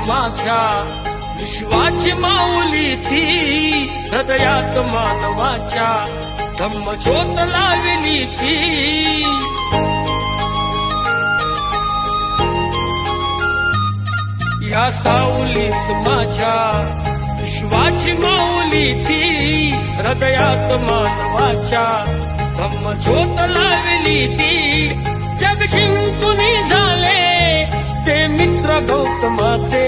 माझ्या विश्वाची माऊली ती हृदयात मानवाच्या धम्मज्योत लावली ती या सावलीत माझ्या विश्वाची माऊली ती हृदयात मानवाच्या धम्मज्योत लावली ती जग जिंकून झाले ते मित्र गौतमाचे